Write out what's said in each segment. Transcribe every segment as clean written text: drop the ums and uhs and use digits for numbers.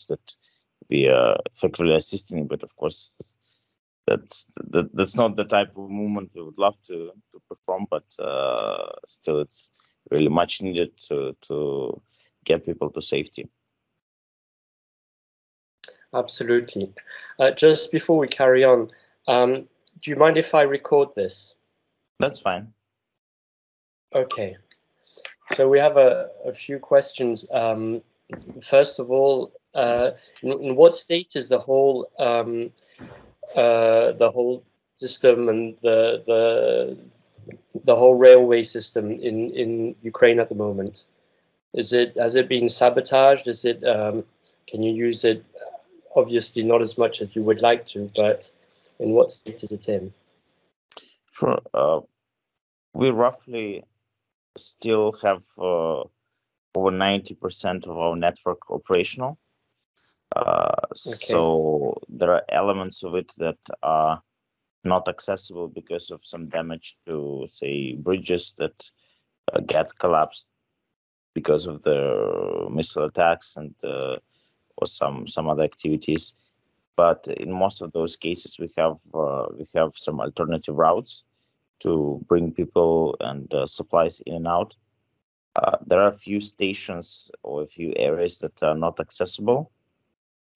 that we are effectively assisting, but of course that's not the type of movement we would love to perform, but still it's really much needed to get people to safety. Absolutely. Just before we carry on, do you mind if I record this? That's fine. Okay. So we have a few questions. First of all, in what state is the whole system and the whole railway system in Ukraine at the moment? Has it been sabotaged? Is it can you use it? Obviously not as much as you would like to, but in what state is it in? Sure. We roughly still have over 90% of our network operational. So there are elements of it that are not accessible because of some damage to, say, bridges that get collapsed because of the missile attacks and or some other activities. But in most of those cases, we have some alternative routes to bring people and supplies in and out. There are a few stations or a few areas that are not accessible.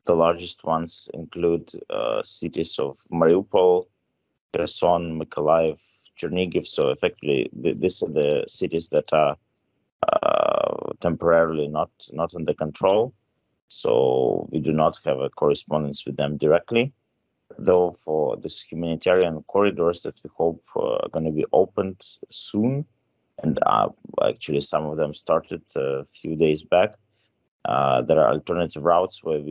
The largest ones include cities of Mariupol, Kherson, Mykolaiv, Chernigiv. So effectively, these are the cities that are temporarily not under control. So we do not have a correspondence with them directly. Though for these humanitarian corridors that we hope are going to be opened soon, and actually some of them started a few days back, there are alternative routes where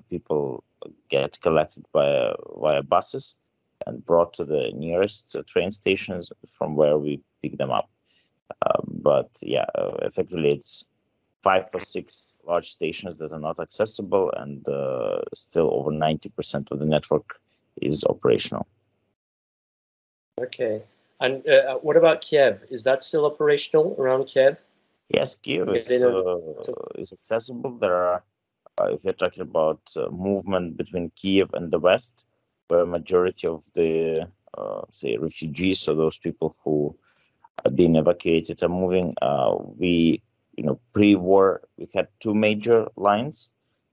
people get collected via buses and brought to the nearest train stations from where we pick them up. But yeah, effectively it's 5 or 6 large stations that are not accessible, and still over 90% of the network is operational. Okay. And what about Kiev? Is that still operational around Kiev? Yes, Kiev is accessible. There are, if you're talking about movement between Kiev and the West, where a majority of the, say, refugees, so those people who have been evacuated are moving, pre-war, we had 2 major lines.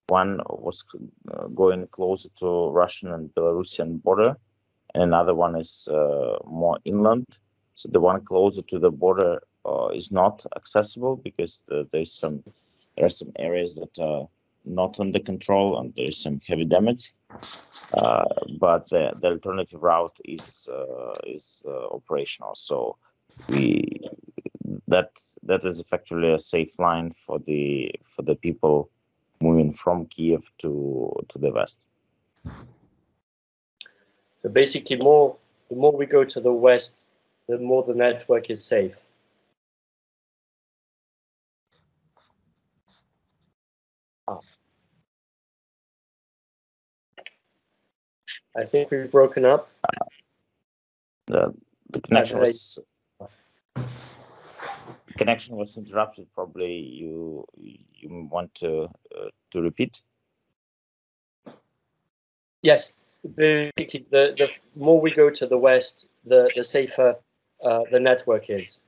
One was going closer to Russian and Belarusian border, and another one is more inland. So the one closer to the border is not accessible because there are some areas that are not under control and there is some heavy damage. But the alternative route is operational. So that is effectively a safe line for the people moving from Kiev to the west. So basically, the more we go to the west, the more the network is safe. I think we've broken up. The connection was interrupted. Probably you want to repeat? Yes. Basically, the more we go to the west, the safer the network is.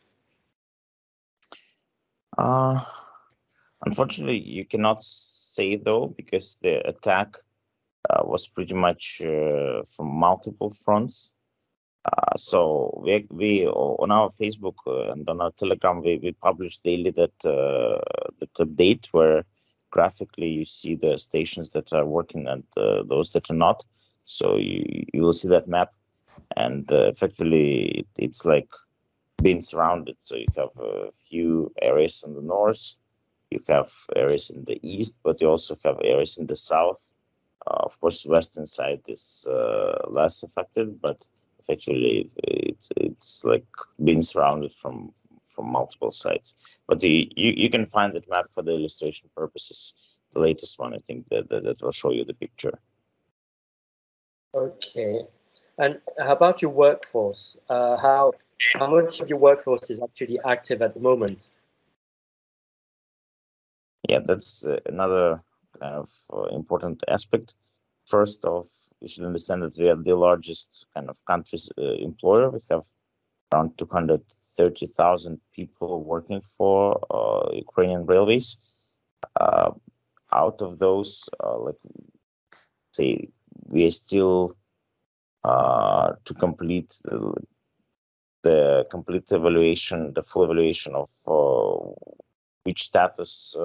Unfortunately, you cannot say though, because the attack was pretty much from multiple fronts. So we on our Facebook and on our Telegram we publish daily that update where graphically you see the stations that are working and those that are not. So you will see that map, and effectively it's like being surrounded. So you have a few areas in the north, you have areas in the east, but you also have areas in the south. Of course, western side is less affected, but effectively it's like being surrounded from multiple sides. But you can find that map for the illustration purposes. The latest one, I think that will show you the picture. Okay. And how about your workforce? How much of your workforce is actually active at the moment? Yeah, that's another kind of important aspect. First off, you should understand that we are the largest kind of country's employer. We have around 230,000 people working for Ukrainian railways. Out of those, say, we are still to complete the complete evaluation, the full evaluation of which status,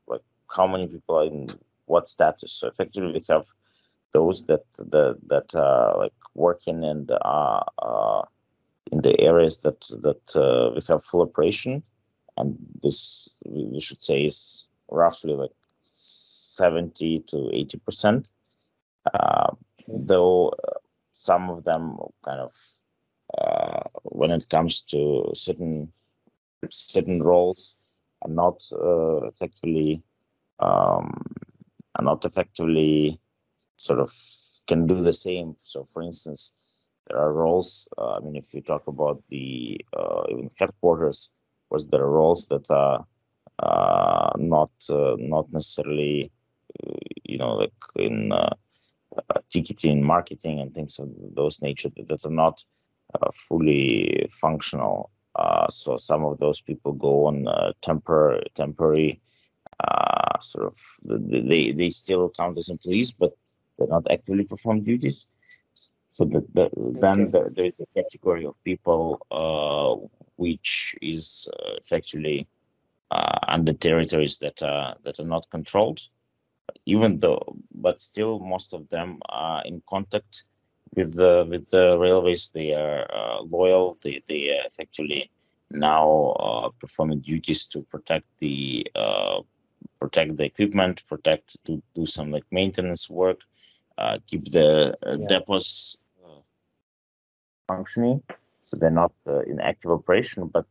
like how many people are in what status. So effectively, we have those that are like working and in the areas that we have full operation, and this we should say is roughly like 70 to 80%. Though some of them kind of when it comes to certain roles are not effectively sort of can do the same. So, for instance, there are roles. I mean, if you talk about the even headquarters, was there are roles that are not necessarily, like in ticketing, marketing, and things of those nature that are not fully functional. So some of those people go on temporary sort of. They still count as employees, but they're not actively perform duties. So then there is a category of people which is effectively under territories that are not controlled, but still most of them are in contact with the railways. They are loyal. They are actually now performing duties to protect the equipment, to do some like maintenance work, keep the depots functioning. So they're not in active operation, but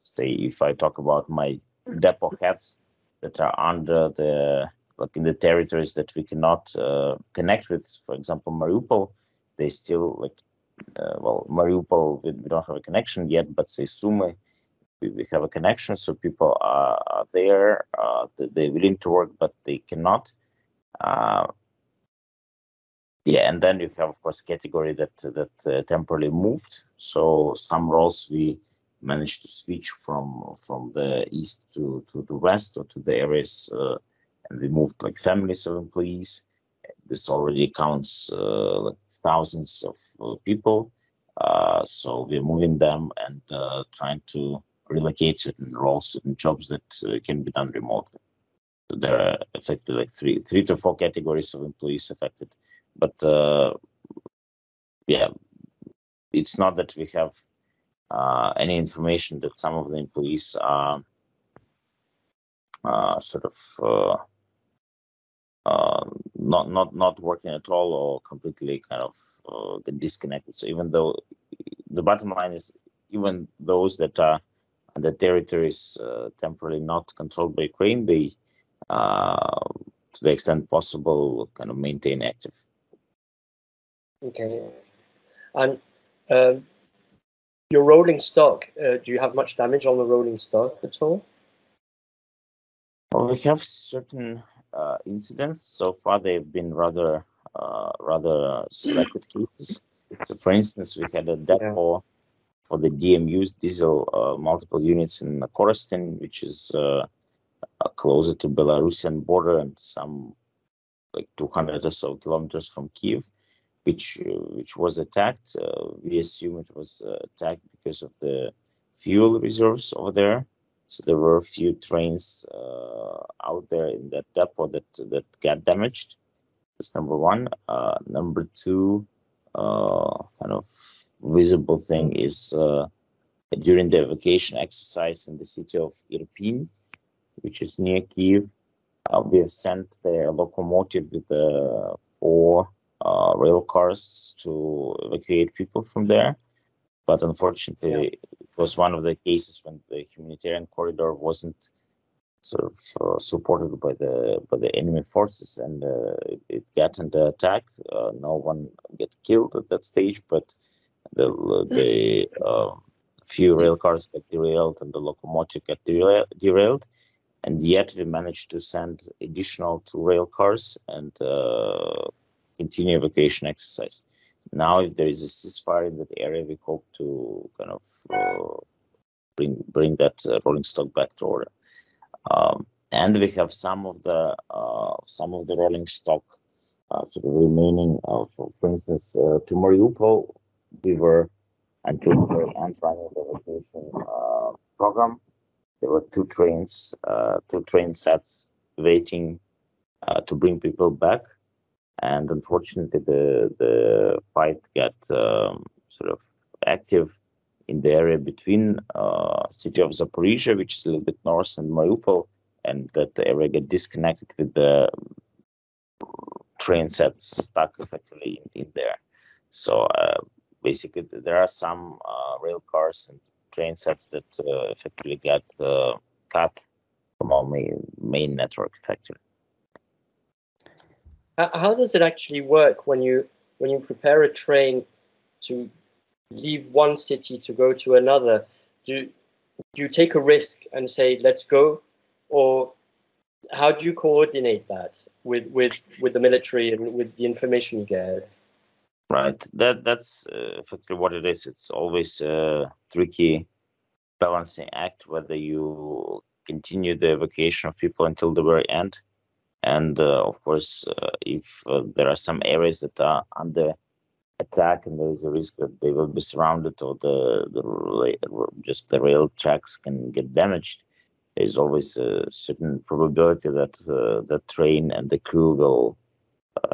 say if I talk about my depot heads that are under in the territories that we cannot connect with, for example, Mariupol, they still Mariupol, we don't have a connection yet, but say Sumy, we have a connection, so people are there, they're willing to work, but they cannot. And then you have, of course, category that temporarily moved. So some roles we managed to switch from the east to the west or to the areas, and we moved like families of employees. This already counts like thousands of people. So we're moving them and trying to relocate certain roles, certain jobs that can be done remotely. So there are effectively like three to four categories of employees affected. But it's not that we have any information that some of the employees are sort of not working at all or completely kind of get disconnected. So even though the bottom line is, even those that are the territories temporarily not controlled by Ukraine, they to the extent possible kind of maintain active. Okay. And your rolling stock, do you have much damage on the rolling stock at all? Well, we have certain incidents. So far, they've been rather selected cases. So, for instance, we had a depot for the DMUs, diesel multiple units in Korostin, which is closer to Belarusian border and some like 200 or so kilometers from Kiev, which was attacked. We assume it was attacked because of the fuel reserves over there. So there were a few trains out there in that depot that got damaged. That's number one. Number two, kind of visible thing is during the evacuation exercise in the city of Irpin, which is near Kiev, we have sent the locomotive with the 4 rail cars to evacuate people from there. But unfortunately, it was one of the cases when the humanitarian corridor wasn't sort of supported by the enemy forces, and it got under attack. No one get killed at that stage, but the few rail cars got derailed and the locomotive got derailed. and yet we managed to send additional 2 rail cars and continue evacuation exercise. Now, if there is a ceasefire in that area, we hope to kind of bring that rolling stock back to order. And we have some of the rolling stock sort of remaining. For instance, to Mariupol, we were until the very end running the evacuation program. There were 2 train sets waiting to bring people back, and unfortunately, the fight got sort of active in the area between city of Zaporizhia, which is a little bit north, and Mariupol, and that the area got disconnected with the train sets stuck effectively in there. So basically, there are some rail cars and train sets that effectively got cut from our main network effectively. How does it actually work when you prepare a train to leave one city to go to another? Do you take a risk and say, let's go? Or how do you coordinate that with the military and with the information you get? Right. That's effectively what it is. It's always a tricky balancing act, whether you continue the evacuation of people until the very end. And of course, if there are some areas that are under attack and there is a risk that they will be surrounded or just the rail tracks can get damaged, there's always a certain probability that the train and the crew will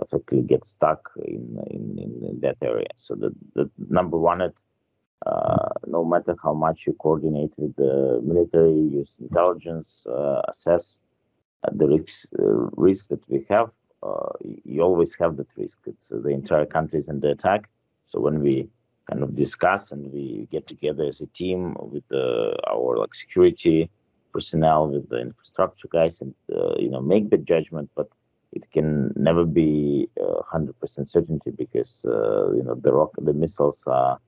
effectively get stuck in that area. So the number one, no matter how much you coordinate with the military, use intelligence, assess the risk that we have, you always have that risk. It's the entire country is under attack. So when we kind of discuss and we get together as a team with our security personnel, with the infrastructure guys, and make the judgment, but it can never be 100% certainty because the missiles are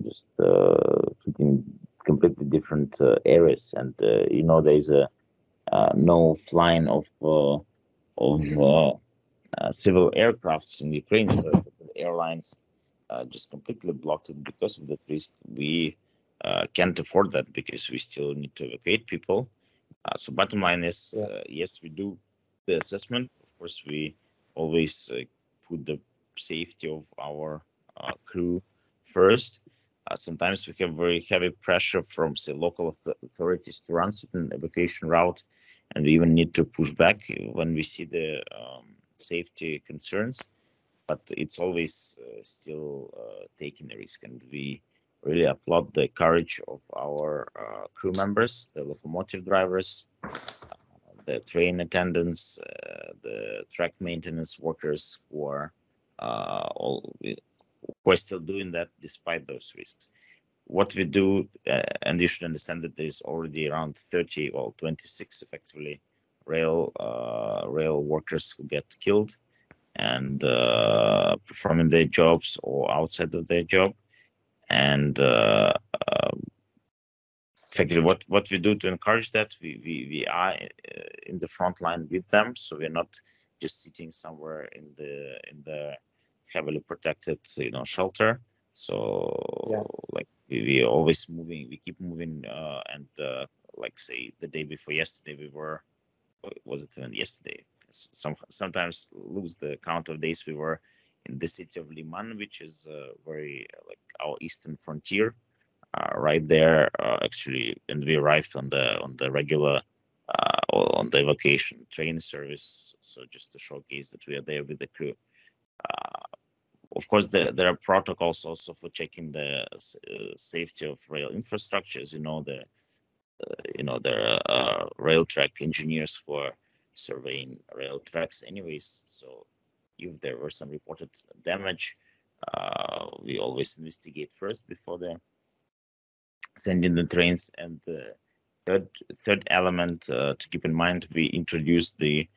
just hitting completely different areas, and there is a no flying of civil aircrafts in Ukraine. So the airlines just completely blocked it because of that risk. We can't afford that because we still need to evacuate people. So bottom line is, yes, we do the assessment. Of course, we always put the safety of our crew first. Sometimes we have very heavy pressure from, say, local authorities to run certain evacuation route, and we even need to push back when we see the safety concerns. But it's always still taking a risk, and we really applaud the courage of our crew members, the locomotive drivers, the train attendants, the track maintenance workers who are still doing that despite those risks. What we do, and you should understand that there's already around 26 effectively rail workers who get killed and performing their jobs or outside of their job. And effectively, what we do to encourage that, we are in the front line with them, so we're not just sitting somewhere in the heavily protected shelter. So we always moving, we keep moving, and say the day before yesterday we were, was it even yesterday? Sometimes lose the count of days we were in the city of Liman, which is very our eastern frontier, right there actually, and we arrived on the regular on the evacuation train service, so just to showcase that we are there with the crew. Of course, there are protocols also for checking the safety of rail infrastructure. As there are rail track engineers who are surveying rail tracks anyways. So if there were some reported damage, we always investigate first before sending the trains. And the third element to keep in mind, we introduced the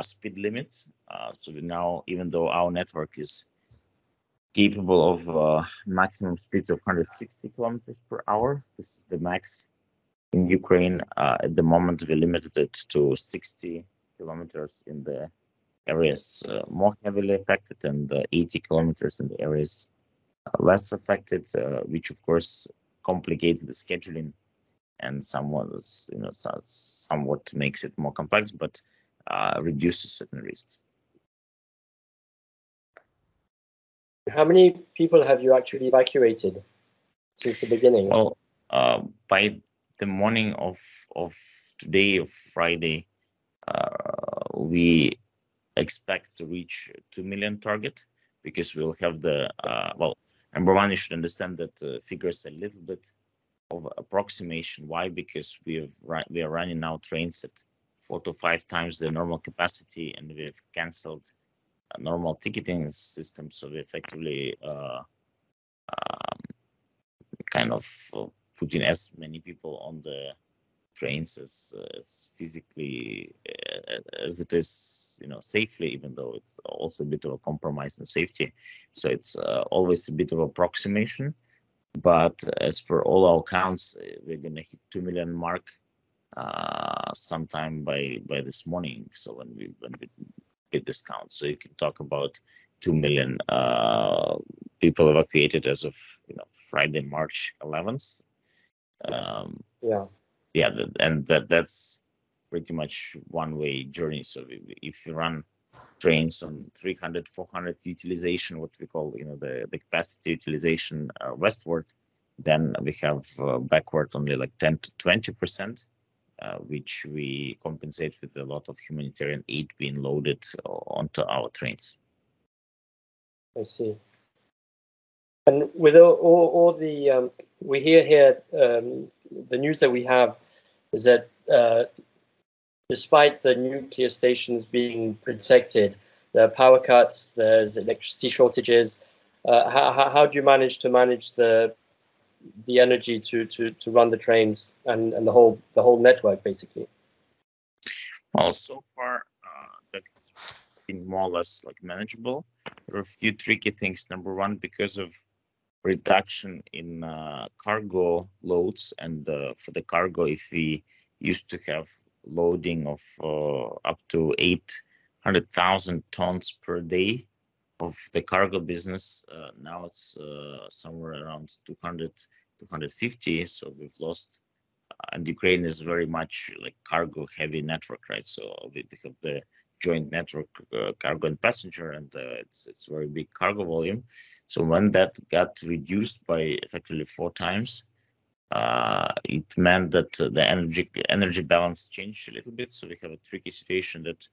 speed limits. So we now, even though our network is capable of maximum speeds of 160 kilometers per hour, this is the max in Ukraine. At the moment, we limited it to 60 kilometers in the areas more heavily affected, and 80 kilometers in the areas less affected, which of course complicates the scheduling and somewhat makes it more complex, but reduces certain risks. How many people have you actually evacuated since the beginning? Well, by the morning of today, of Friday, we expect to reach 2 million target, because we'll have the well, number one, you should understand that the figures a little bit of approximation. Why? Because we are running now trains at 4 to 5 times the normal capacity, and we've cancelled a normal ticketing system, so we effectively kind of putting as many people on the trains as physically as it is, safely, even though it's also a bit of a compromise in safety. So it's always a bit of approximation. But as per all our counts, we're gonna hit 2 million mark sometime by this morning. So when we get this count, so you can talk about 2 million people evacuated as of Friday, March 11th. That's pretty much one-way journey. So if you run trains on 300, 400 utilization, what we call the capacity utilization westward, then we have backward only like 10 to 20%, which we compensate with a lot of humanitarian aid being loaded onto our trains. I see. And with all the we hear here, the news that we have is that despite the nuclear stations being protected, there are power cuts, there's electricity shortages. How do you manage the energy to run the trains and the whole network, basically? Well, so far that's been more or less like manageable. There are a few tricky things. Number one, because of reduction in cargo loads, and for the cargo, if we used to have loading of up to 800,000 tons per day of the cargo business, now it's somewhere around 200, 250. So we've lost, and Ukraine is very much like cargo heavy network, right? So we have the joint network, cargo and passenger, and it's very big cargo volume. So when that got reduced by effectively 4 times, it meant that the energy balance changed a little bit. So we have a tricky situation that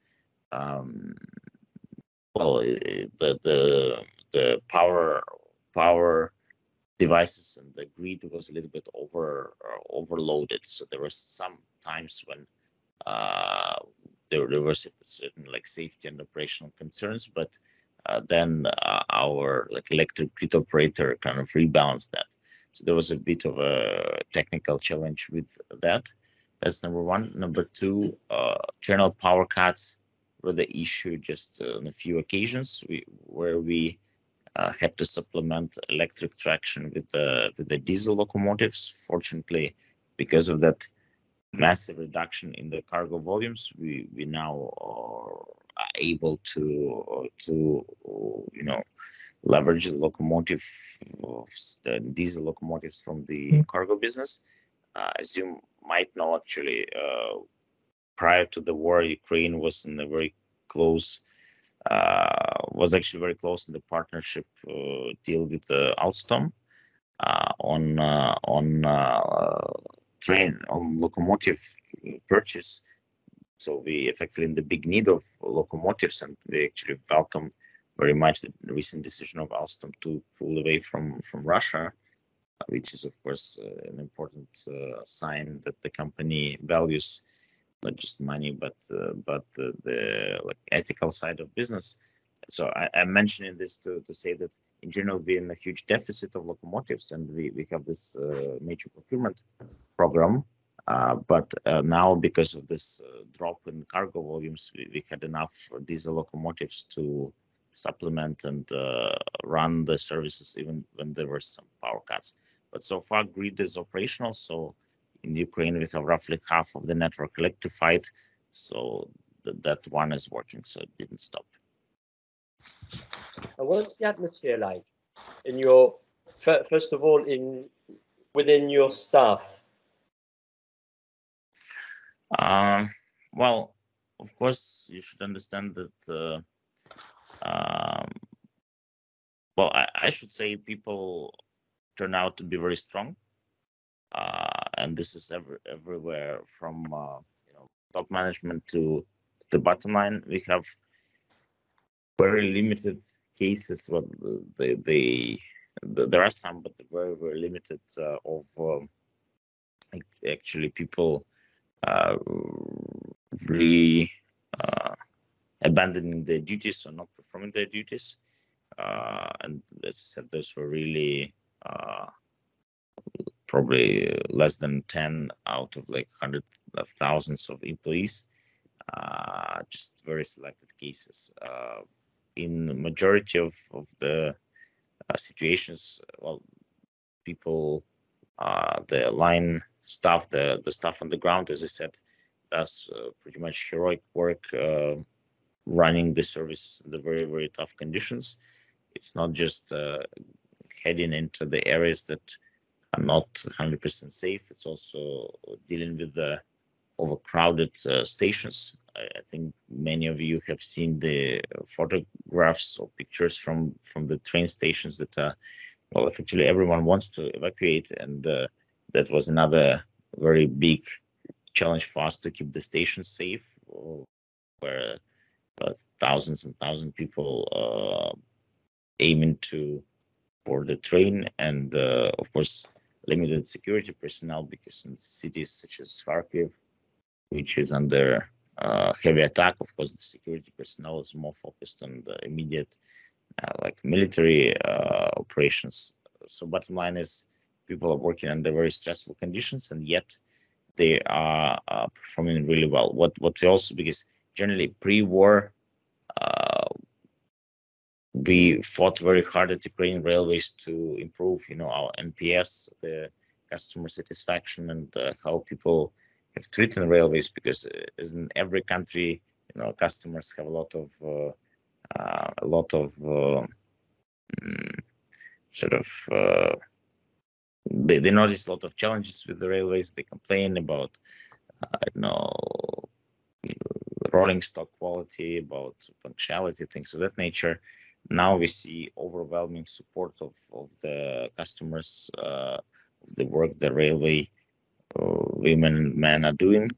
the power devices and the grid was a little bit overloaded. So there was some times when there were certain like safety and operational concerns, but then our electric grid operator kind of rebalanced that. So there was a bit of a technical challenge with that. That's number one. Number two, general power cuts were the issue just on a few occasions where we had to supplement electric traction with the diesel locomotives. Fortunately, because of that massive reduction in the cargo volumes, we now are able to leverage the the diesel locomotives from the cargo business. As you might know, actually, prior to the war, Ukraine was in a very close, was actually very close in the partnership deal with Alstom on locomotive purchase. So we effectively in the big need of locomotives, and we actually welcome very much the recent decision of Alstom to pull away from Russia, which is of course an important sign that the company values not just money but the ethical side of business. So I'm mentioning this to say that in general we're in a huge deficit of locomotives, and we have this major procurement program. But now, because of this drop in cargo volumes, we had enough diesel locomotives to supplement and run the services even when there were some power cuts. But so far, grid is operational, so in Ukraine, we have roughly half of the network electrified, so that one is working, so it didn't stop. And what's the atmosphere like in your, first of all, within your staff? Well, of course, you should understand that. Well, I should say people turn out to be very strong, and this is everywhere from top management to the bottom line. We have very limited cases. Well, there are some, but very limited of actually people really abandoning their duties or not performing their duties. And as I said, those were really probably less than 10 out of like hundreds of thousands of employees, just very selected cases. In the majority of the situations, well, people, the line staff, the staff on the ground, as I said, does pretty much heroic work running the service in the very tough conditions. It's not just heading into the areas that are not 100% safe. It's also dealing with the overcrowded stations. I think many of you have seen the photographs or pictures from the train stations that are, well, effectively everyone wants to evacuate, and that was another very big challenge for us to keep the station safe, where thousands and thousands of people aiming to board the train, and of course limited security personnel, because in cities such as Kharkiv, which is under heavy attack, of course the security personnel is more focused on the immediate like military operations. So bottom line is people are working under very stressful conditions, and yet they are performing really well. What we also, because generally pre-war we fought very hard at Ukrainian railways to improve, our NPS, the customer satisfaction, and how people have treated railways, because as in every country, customers have a lot of they notice a lot of challenges with the railways. They complain about rolling stock quality, about punctuality, things of that nature. Now we see overwhelming support of the customers of the work the railway women and men are doing.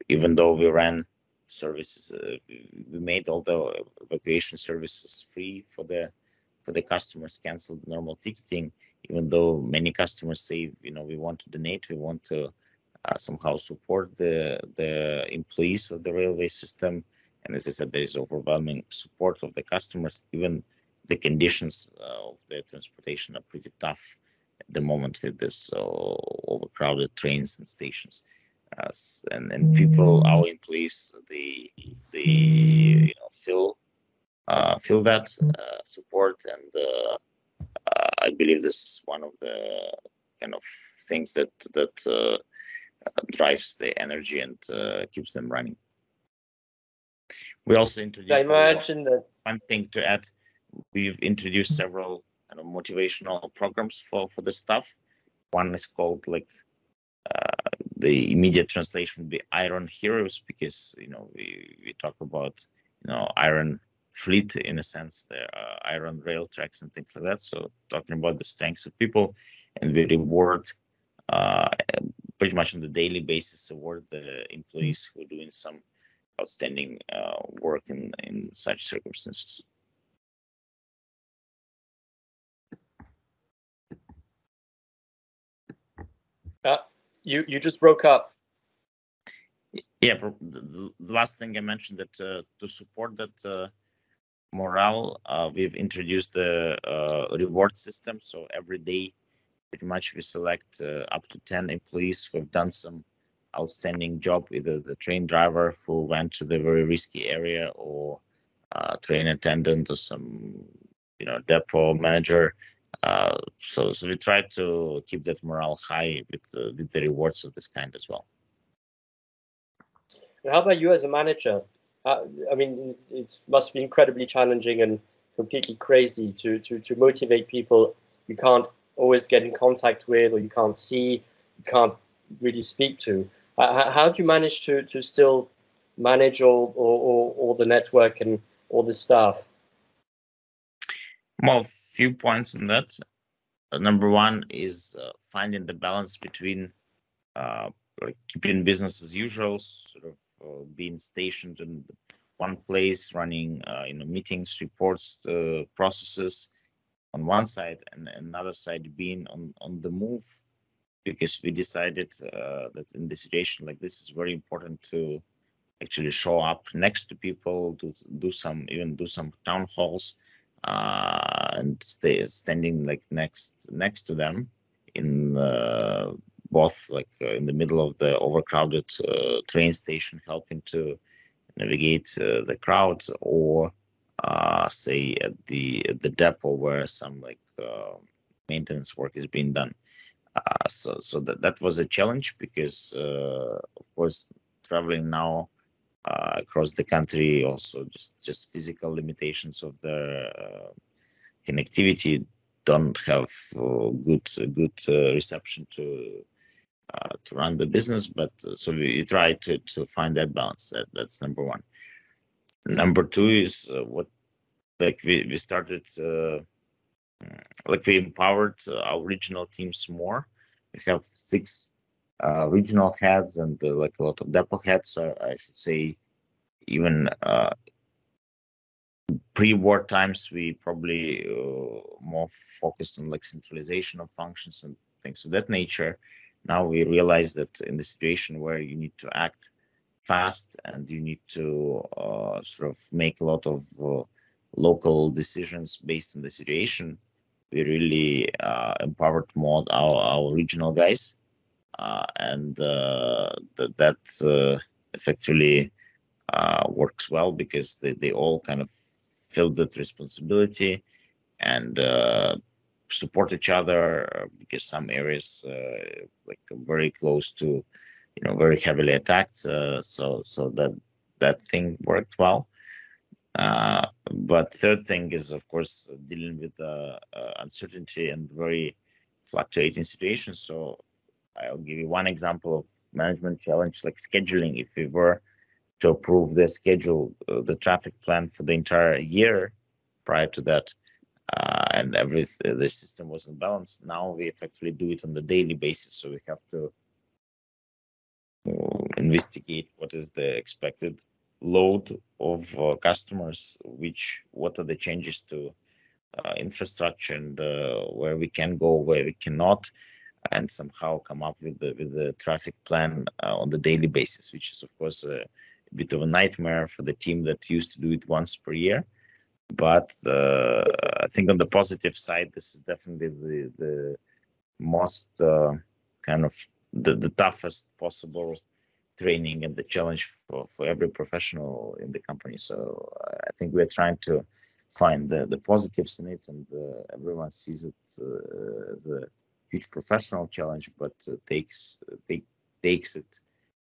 Even though we ran services, we made all the evacuation services free for the customers, canceled normal ticketing, even though many customers say, we want to donate, we want to somehow support the employees of the railway system. And as I said, there is overwhelming support of the customers. Even the conditions of the transportation are pretty tough at the moment with this overcrowded trains and stations. And people, our employees, they feel that support, and I believe this is one of the kind of things that drives the energy and keeps them running. We also introduced, I imagine that one thing to add, we've introduced several kind of motivational programs for the staff. One is called the immediate translation would be Iron Heroes, because we talk about iron fleet, in a sense, the iron rail tracks and things like that. So talking about the strengths of people, and we reward pretty much on the daily basis, award the employees who are doing some outstanding work in such circumstances. You just broke up. Yeah, the last thing I mentioned, that to support that morale, we've introduced the reward system. So every day, pretty much, we select up to 10 employees who have done some outstanding job, either the train driver who went to the very risky area, or train attendant, or some depot manager So we try to keep that morale high with the rewards of this kind as well. And how about you as a manager? I mean, it must be incredibly challenging and completely crazy to motivate people you can't always get in contact with, or you can't see, you can't really speak to. How do you manage to still manage all the network and all the staff? Well, a few points on that. Number one is finding the balance between like keeping business as usual, sort of being stationed in one place, running meetings, reports, processes on one side, and another side being on the move, because we decided that in this situation like this is very important to actually show up next to people, to do some town halls, and standing like next to them in both like in the middle of the overcrowded train station, helping to navigate the crowds, or say at the depot where some like maintenance work is being done. So that was a challenge, because of course traveling now across the country, also just physical limitations of the connectivity don't have good reception to run the business. But so we try to find that balance. That's number one. Number two is what like we started like we empowered our regional teams more. We have 6 regional heads and like a lot of depot heads. So I should say, even pre-war times, we probably more focused on like centralization of functions and things of that nature. Now we realize that in the situation where you need to act fast and you need to sort of make a lot of local decisions based on the situation, we really empowered more our regional guys, and that effectively works well, because they all kind of feel that responsibility and support each other, because some areas like very close to very heavily attacked, so that thing worked well. But third thing is, of course, dealing with uncertainty and very fluctuating situations. So I'll give you one example of management challenge, like scheduling. If we were to approve the schedule, the traffic plan for the entire year prior to that, and the system was in balance, now we effectively do it on the daily basis. So we have to investigate what is the expected load of customers, what are the changes to infrastructure, and where we can go, where we cannot, and somehow come up with the traffic plan on the daily basis, which is of course a bit of a nightmare for the team that used to do it once per year. But I think on the positive side, this is definitely the most kind of the toughest possible training and the challenge for every professional in the company. So I think we're trying to find the positives in it, and everyone sees it as a huge professional challenge, but takes it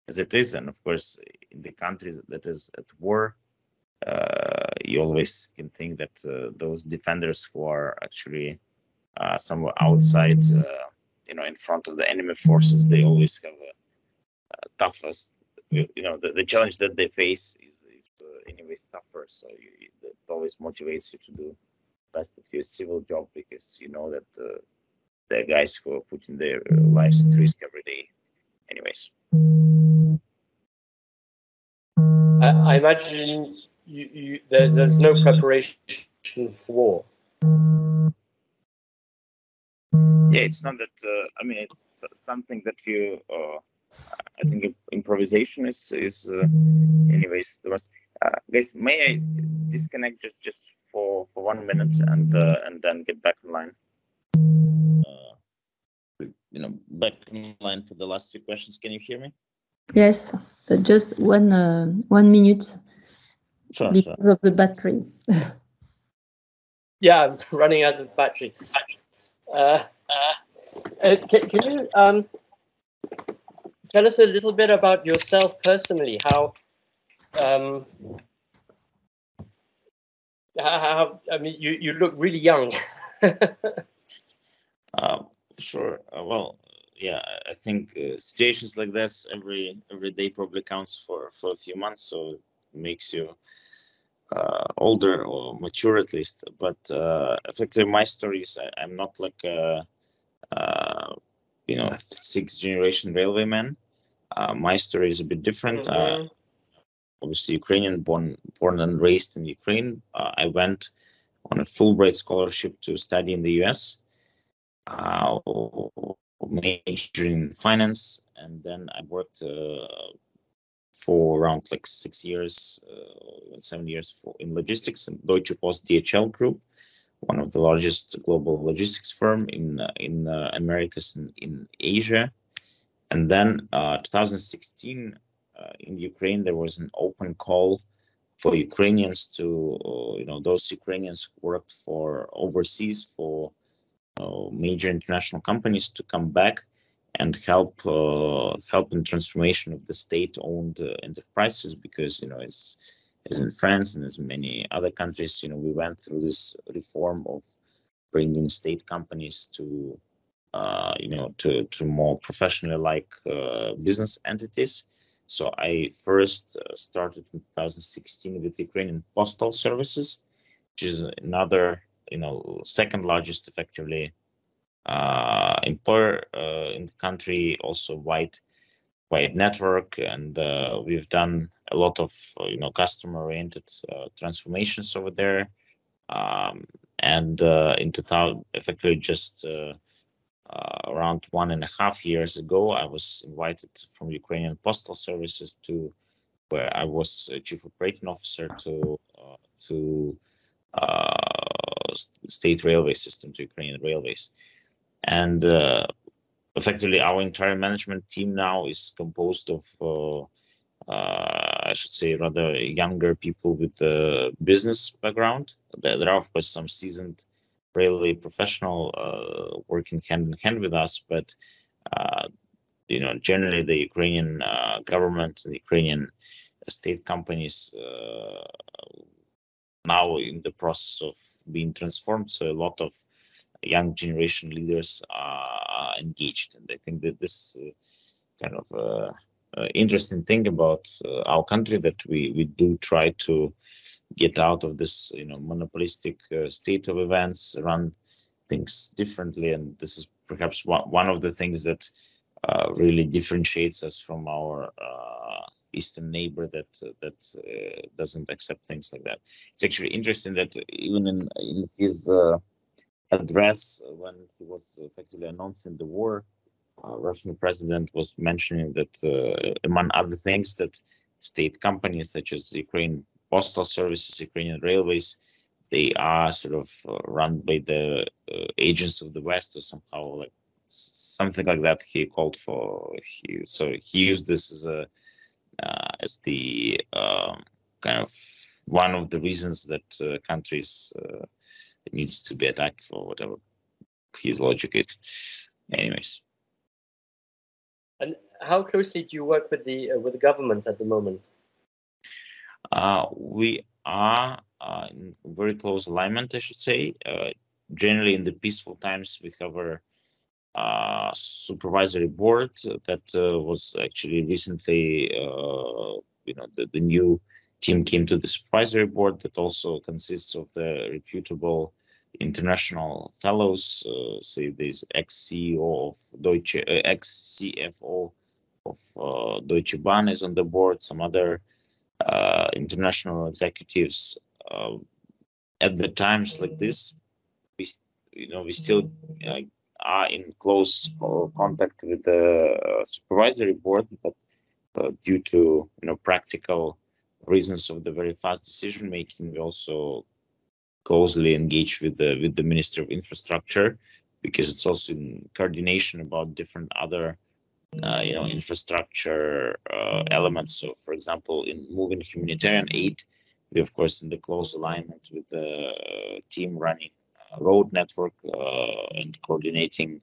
as it is. And of course, in the countries that is at war, you always can think that those defenders who are actually somewhere outside, in front of the enemy forces, they always have a toughest, the challenge that they face is anyways tougher. So it always motivates you to do best of your civil job, because you know that the guys who are putting their lives at risk every day anyways. I imagine there's no preparation for war. Yeah, it's not that. It's something that you. I think improvisation is anyways. There was, guys, may I disconnect just for 1 minute and then get back online? Back online for the last 2 questions. Can you hear me? Yes, but just 1 minute. Sure, because of the battery. Yeah, I'm running out of battery. Can you tell us a little bit about yourself personally? How I mean, you look really young. Sure. Well, yeah, I think situations like this every day probably counts for a few months, so it makes you older or mature at least. But effectively, my story is I'm not like a sixth generation railwayman. My story is a bit different. Obviously, Ukrainian, born and raised in Ukraine. I went on a Fulbright scholarship to study in the US. Majoring in finance, and then I worked for around like 6 years, 7 years in logistics in Deutsche Post DHL Group, one of the largest global logistics firm in Americas and in Asia. And then 2016 in Ukraine, there was an open call for Ukrainians to, those Ukrainians who worked for overseas for major international companies to come back and help in transformation of the state-owned enterprises, because as in France and as many other countries, we went through this reform of bringing state companies to to more professionally like business entities. So I first started in 2016 with Ukrainian Postal Services, which is another second largest effectively employer in the country, also wide network, and we've done a lot of customer oriented transformations over there, and in 2000 effectively just around 1.5 years ago, I was invited from Ukrainian Postal Services to where I was chief operating officer to state railway system, to Ukrainian railways. And effectively, our entire management team now is composed of, I should say, rather younger people with a business background. There are, of course, some seasoned railway professional working hand in hand with us, but generally the Ukrainian government and the Ukrainian state companies now in the process of being transformed, so a lot of young generation leaders are engaged, and I think that this kind of interesting thing about our country, that we do try to get out of this monopolistic state of events, run things differently, and this is perhaps one of the things that really differentiates us from our eastern neighbor that doesn't accept things like that. It's actually interesting that even in his address when he was effectively announcing the war, Russian president was mentioning that among other things, that state companies such as Ukraine Postal Services, Ukrainian Railways, they are sort of run by the agents of the West, or somehow like something like that. He called for. So he used this as the kind of one of the reasons that countries needs to be attacked, for whatever his logic is. Anyways. And how closely do you work with the government at the moment? We are in very close alignment, I should say. Generally, in the peaceful times, we have a supervisory board that was actually recently, the new team came to the supervisory board that also consists of the reputable international fellows. Say there's ex-CEO of Deutsche, ex-CFO of Deutsche Bahn is on the board. Some other international executives. At the times like this, we still are in close contact with the supervisory board, but due to practical reasons of the very fast decision making, we also closely engage with the Ministry of Infrastructure, because it's also in coordination about different other infrastructure elements. So, for example, in moving humanitarian aid, we of course in the close alignment with the team running road network and coordinating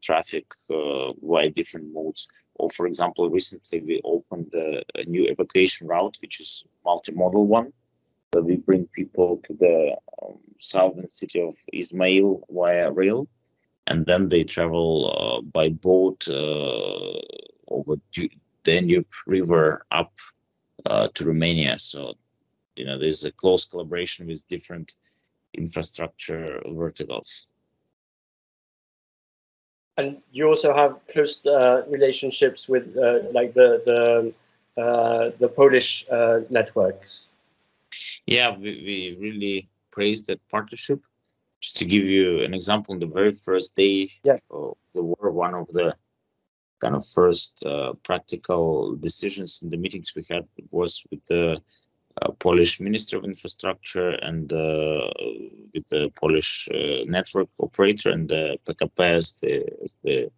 traffic via different modes. Or, for example, recently we opened a new evacuation route, which is multimodal one. So we bring people to the southern city of Ismail via rail, and then they travel by boat over Danube River up to Romania. So, there's a close collaboration with different infrastructure verticals. And you also have close relationships with like the Polish networks. Yeah, we really praise that partnership. Just to give you an example, on the very first day of the war, one of the kind of first practical decisions in the meetings we had was with the Polish Minister of Infrastructure and with the Polish network operator and the PKP as the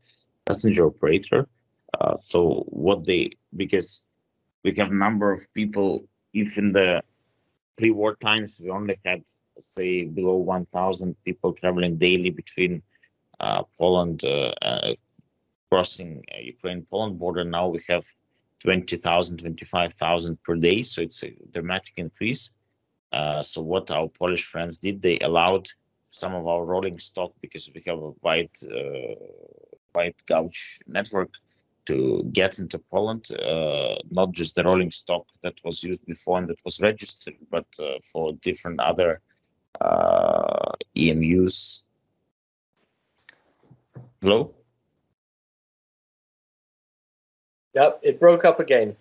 passenger operator. So because we have a number of people, if in the pre-war times we only had, say, below 1,000 people traveling daily between Poland, crossing Ukraine-Poland border. Now we have 20,000, 25,000 per day. So it's a dramatic increase. So what our Polish friends did, they allowed some of our rolling stock, because we have a wide gauge network, to get into Poland, not just the rolling stock that was used before and that was registered, but for different other EMUs. Hello? Yep, it broke up again.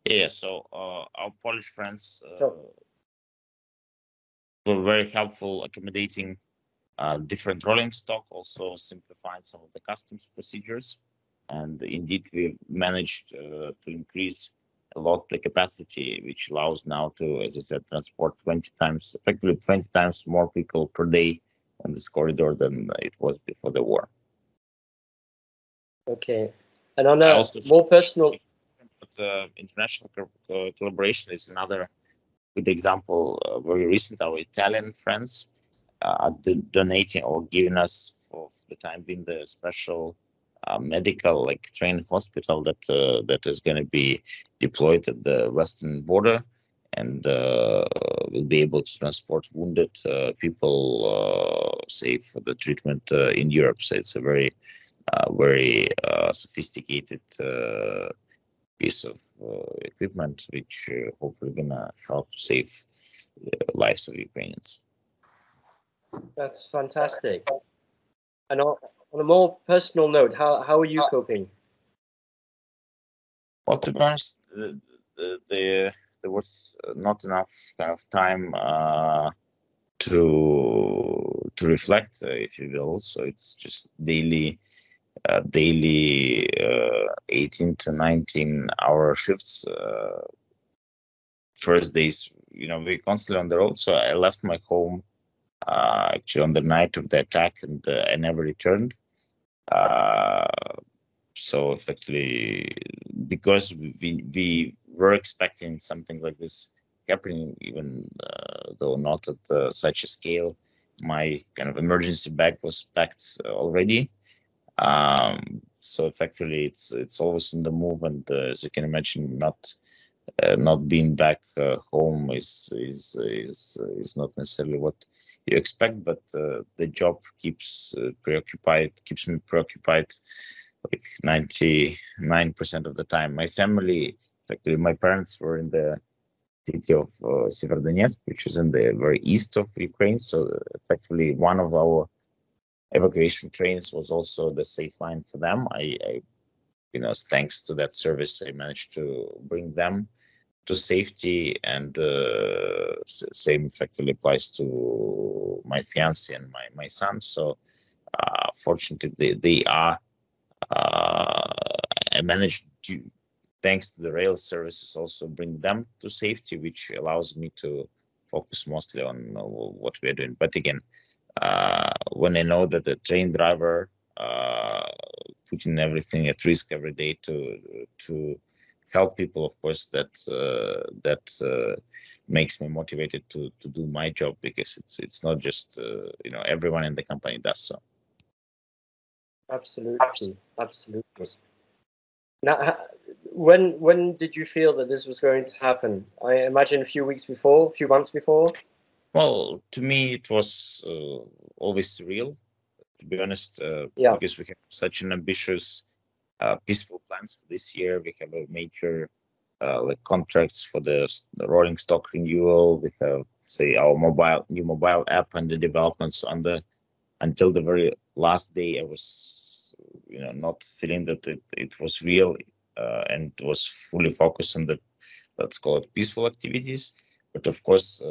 Yeah, so our Polish friends were very helpful accommodating different rolling stock, also simplified some of the customs procedures. And indeed, we've managed to increase a lot the capacity, which allows now to, as I said, transport effectively 20 times more people per day on this corridor than it was before the war. Okay. And on a more personal... But international collaboration is another good example. Very recent, our Italian friends are donating or giving us, for the time being, the special medical trained hospital that is going to be deployed at the western border, and will be able to transport wounded people safe for the treatment in Europe. So it's a very sophisticated piece of equipment, which hopefully gonna help save lives of Ukrainians. That's fantastic. And on a more personal note, how are you coping? Well, to be honest, there was not enough kind of time to reflect, if you will. So it's just daily 18 to 19 hour shifts. First days, we're constantly on the road. So I left my home actually on the night of the attack, and I never returned. So effectively, because we were expecting something like this happening, even though not at such a scale, my kind of emergency bag was packed already. So effectively, it's always on the move, and as you can imagine, not being back home is not necessarily what you expect, but the job keeps me preoccupied like 99% of the time. My family, actually, my parents were in the city of Severodonetsk, which is in the very east of Ukraine. So effectively, one of our evacuation trains was also the safe line for them. I thanks to that service, I managed to bring them to safety, and same effectively applies to my fiance and my son. So fortunately, they are. I managed to, thanks to the rail services, also bring them to safety, which allows me to focus mostly on what we're doing. But again, when I know that the train driver putting everything at risk every day to help people, of course, that makes me motivated to do my job, because it's not just everyone in the company does so. Absolutely, absolutely. Now, when did you feel that this was going to happen? I imagine a few weeks before, a few months before. Well, to me, it was always surreal, to be honest, Yeah. because we have such an ambitious, peaceful plans for this year. We have a major like contracts for the rolling stock renewal. We have, say, our new mobile app and the developments until the very last day. I was, not feeling that it was real, and was fully focused on the, let's call it, peaceful activities. But of course,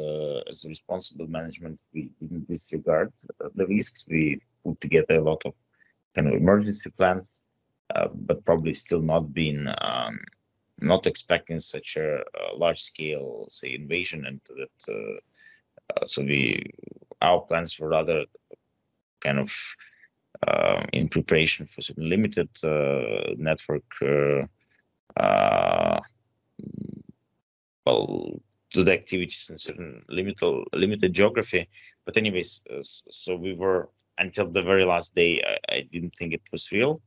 as a responsible management, we didn't disregard the risks. We put together a lot of kind of emergency plans, but probably still not expecting such a large scale, say, invasion, and that. So our plans were rather kind of in preparation for some limited network. Well, to the activities in certain limited geography. But anyways, so we were, until the very last day, I didn't think it was real,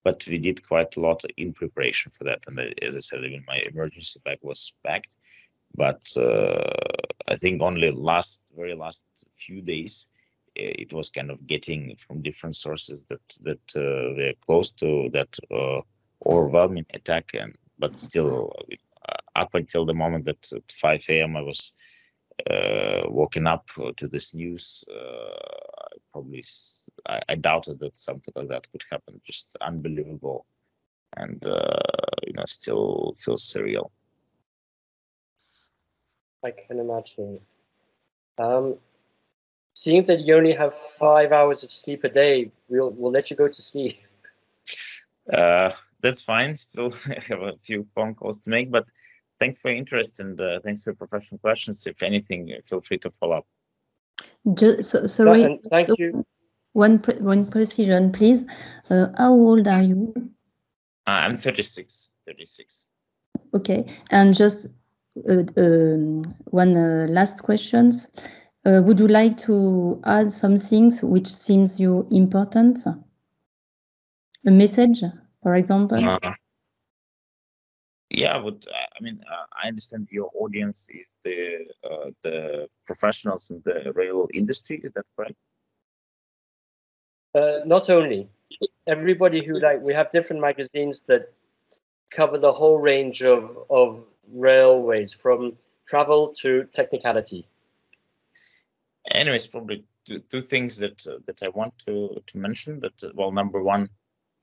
but we did quite a lot in preparation for that. And as I said, even my emergency bag was packed. But I think only very last few days, it was kind of getting from different sources that were close to that overwhelming attack, but still, up until the moment that at 5 a.m. I was woken up to this news, I doubted that something like that could happen. Just unbelievable, and still feels surreal. I can imagine. Seeing that you only have 5 hours of sleep a day, we'll let you go to sleep. That's fine. Still have a few phone calls to make, but thanks for your interest, and thanks for your professional questions. If anything, feel free to follow up. Sorry. And thank you. One precision, please. How old are you? I'm 36. Okay, and just one last questions. Would you like to add some things which seems you important? A message, for example? Yeah, but I understand your audience is the professionals in the rail industry. Is that correct? Not only. Everybody who, we have different magazines that cover the whole range of railways, from travel to technicality. Anyways, probably two things that I want to mention. That, well, number one,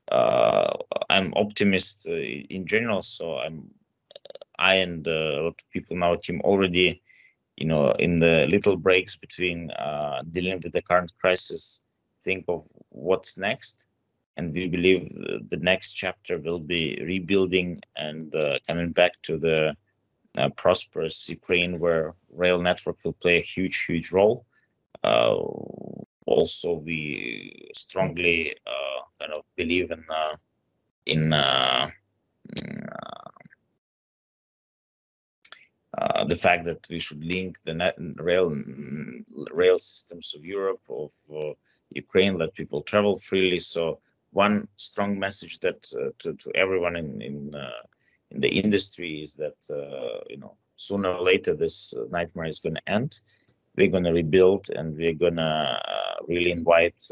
I'm optimist in general, so I and a lot of people in our team already, in the little breaks between dealing with the current crisis, think of what's next. And we believe the next chapter will be rebuilding and coming back to the prosperous Ukraine, where rail network will play a huge role. Also, we strongly kind of believe in the fact that we should link the rail systems of Europe, of Ukraine, let people travel freely. So one strong message that to everyone in the industry is that sooner or later this nightmare is going to end. We're going to rebuild, and we're going to really invite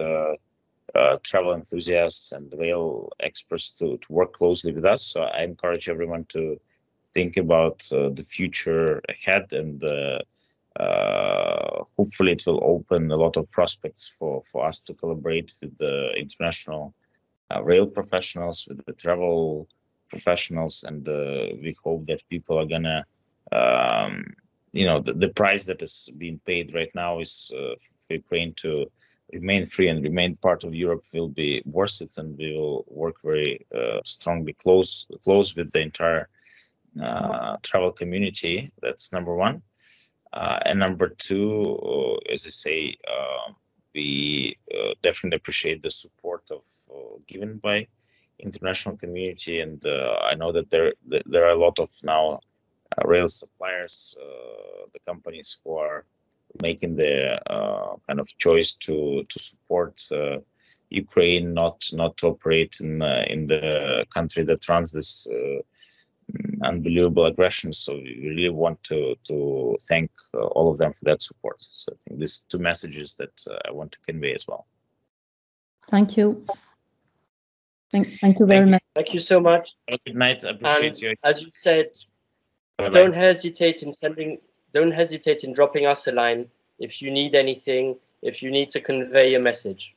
travel enthusiasts and rail experts to work closely with us. So I encourage everyone to think about the future ahead, and hopefully it will open a lot of prospects for us to collaborate with the international rail professionals, with the travel professionals, and we hope that people are gonna the price that is being paid right now is for Ukraine to remain free and remain part of Europe will be worth it, and we will work very strongly close with the entire travel community. That's number one. And number two, as I say, we definitely appreciate the support given by international community, and I know that there are a lot of now rail suppliers, the companies who are making the kind of choice to support Ukraine not to operate in the country that runs this unbelievable aggression. So we really want to thank all of them for that support. So I think these two messages that I want to convey as well. Thank you. Thank you very much. Thank you so much. Good night. I appreciate you. As you said, don't hesitate in dropping us a line if you need anything, if you need to convey a message.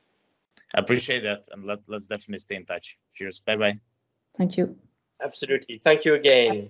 I appreciate that, and let's definitely stay in touch. Cheers. Bye bye. Thank you. Absolutely. Thank you again.